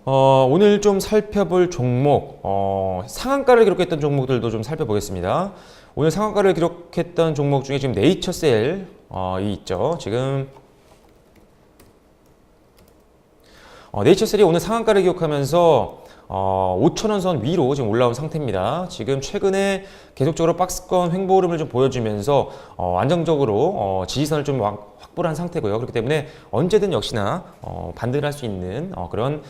오늘 좀 살펴볼 종목, 상한가를 기록했던 종목들도 좀 살펴보겠습니다. 오늘 상한가를 기록했던 종목 중에 지금 네이처셀, 이 있죠. 지금, 네이처셀이 오늘 상한가를 기록하면서 5,000원 선 위로 지금 올라온 상태입니다. 지금 최근에 계속적으로 박스권 횡보 흐름을 좀 보여주면서 안정적으로 지지선을 좀 확보를 한 상태고요. 그렇기 때문에 언제든 역시나 반등을 할 수 있는 그런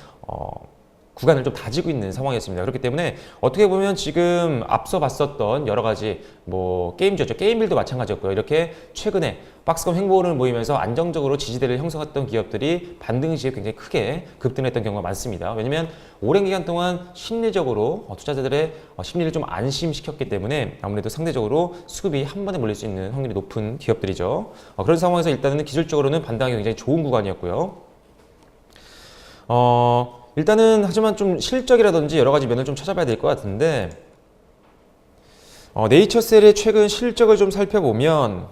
구간을 좀 다지고 있는 상황이었습니다. 그렇기 때문에 어떻게 보면 지금 앞서 봤었던 여러 가지 게임주였죠. 게임빌도 마찬가지였고요. 이렇게 최근에 박스권 횡보를 보이면서 안정적으로 지지대를 형성했던 기업들이 반등 시에 굉장히 크게 급등했던 경우가 많습니다. 왜냐면 오랜 기간 동안 심리적으로 투자자들의 심리를 좀 안심시켰기 때문에 아무래도 상대적으로 수급이 한 번에 몰릴 수 있는 확률이 높은 기업들이죠. 그런 상황에서 일단은 기술적으로는 반등하기 굉장히 좋은 구간이었고요. 일단은 하지만 좀 실적이라든지 여러 가지 면을 좀 찾아봐야 될 것 같은데 네이처셀의 최근 실적을 좀 살펴보면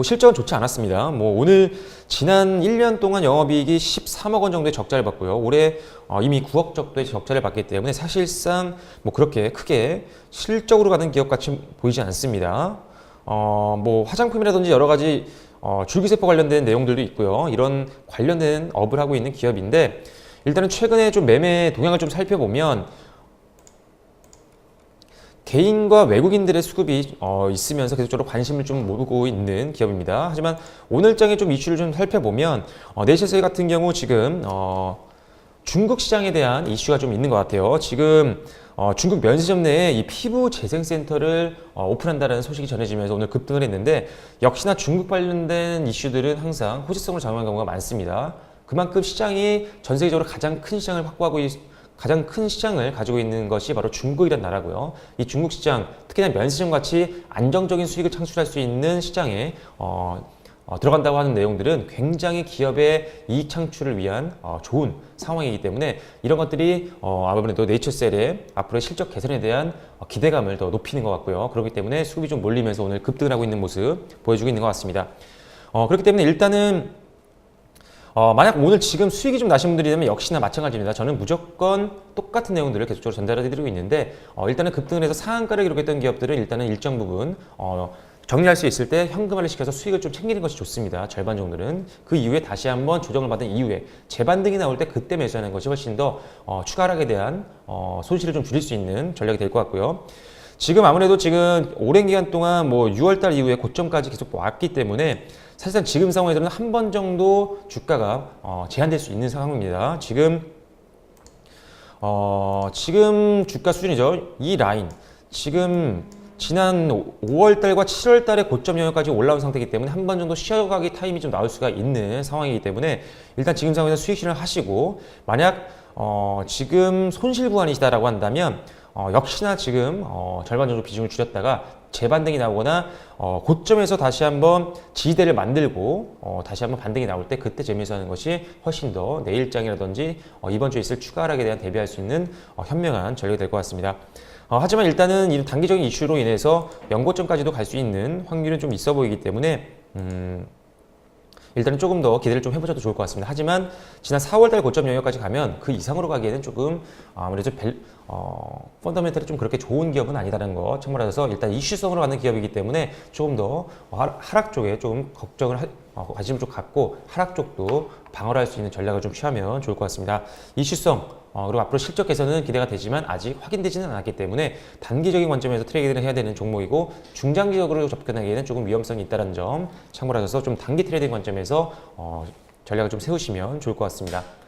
실적은 좋지 않았습니다. 오늘 지난 1년 동안 영업이익이 13억 원 정도의 적자를 봤고요. 올해 이미 9억 정도의 적자를 봤기 때문에 사실상 그렇게 크게 실적으로 가는 기업 같이 보이지 않습니다. 화장품이라든지 여러 가지 줄기세포 관련된 내용들도 있고요. 이런 관련된 업을 하고 있는 기업인데 일단은 최근에 좀 매매 동향을 좀 살펴보면 개인과 외국인들의 수급이 있으면서 계속적으로 관심을 좀 모으고 있는 기업입니다. 하지만 오늘장의 좀 이슈를 좀 살펴보면 네이처셀 같은 경우 지금 중국 시장에 대한 이슈가 좀 있는 것 같아요. 지금 중국 면세점 내에 이 피부 재생센터를 오픈한다는 소식이 전해지면서 오늘 급등을 했는데 역시나 중국 관련된 이슈들은 항상 호재성을 작용하는 경우가 많습니다. 그만큼 시장이 전 세계적으로 가장 큰 시장을 확보하고 가장 큰 시장을 가지고 있는 것이 바로 중국이란 나라고요. 이 중국 시장, 특히나 면세점 같이 안정적인 수익을 창출할 수 있는 시장에 들어간다고 하는 내용들은 굉장히 기업의 이익 창출을 위한 좋은 상황이기 때문에 이런 것들이 아무래도 네이처셀의 앞으로의 실적 개선에 대한 기대감을 더 높이는 것 같고요. 그렇기 때문에 수급이 좀 몰리면서 오늘 급등을 하고 있는 모습 보여주고 있는 것 같습니다. 그렇기 때문에 일단은 만약 오늘 지금 수익이 좀 나신 분들이라면 역시나 마찬가지입니다. 저는 무조건 똑같은 내용들을 계속적으로 전달해 드리고 있는데 일단은 급등을 해서 상한가를 기록했던 기업들은 일단은 일정 부분 정리할 수 있을 때 현금화를 시켜서 수익을 좀 챙기는 것이 좋습니다. 절반 정도는. 그 이후에 다시 한번 조정을 받은 이후에 재반등이 나올 때 그때 매수하는 것이 훨씬 더 추가 하락에 대한 손실을 좀 줄일 수 있는 전략이 될 것 같고요. 지금 아무래도 지금 오랜 기간 동안 6월달 이후에 고점까지 계속 왔기 때문에 사실상 지금 상황에서는 한 번 정도 주가가 제한될 수 있는 상황입니다. 지금 주가 수준이죠. 이 라인 지금 지난 5월달과 7월달에 고점 영역까지 올라온 상태이기 때문에 한 번 정도 쉬어가기 타임이 좀 나올 수가 있는 상황이기 때문에 일단 지금 상황에서 수익 실현을 하시고 만약 지금 손실 구간이시다라고 한다면 역시나 지금 절반 정도 비중을 줄였다가 재반등이 나오거나 고점에서 다시 한번 지지대를 만들고 다시 한번 반등이 나올 때 그때 재미있어 하는 것이 훨씬 더 내일장이라든지 이번 주에 있을 추가 하락에 대한 대비할 수 있는 현명한 전략이 될 것 같습니다. 하지만 일단은 이 단기적인 이슈로 인해서 연고점까지도 갈 수 있는 확률은 좀 있어 보이기 때문에 일단은 조금 더 기대를 좀 해보셔도 좋을 것 같습니다. 하지만 지난 4월달 고점 영역까지 가면 그 이상으로 가기에는 조금 아무래도 펀더멘털이 좀 그렇게 좋은 기업은 아니다라는 거 참고하셔서 일단 이슈성으로 가는 기업이기 때문에 조금 더 하락 쪽에 좀 관심을 좀 갖고 하락 쪽도 방어를 할 수 있는 전략을 좀 취하면 좋을 것 같습니다. 이슈성 그리고 앞으로 실적 개선은 기대가 되지만 아직 확인되지는 않았기 때문에 단기적인 관점에서 트레이드를 해야 되는 종목이고 중장기적으로 접근하기에는 조금 위험성이 있다는 점 참고를 하셔서 좀 단기 트레이딩 관점에서 전략을 좀 세우시면 좋을 것 같습니다.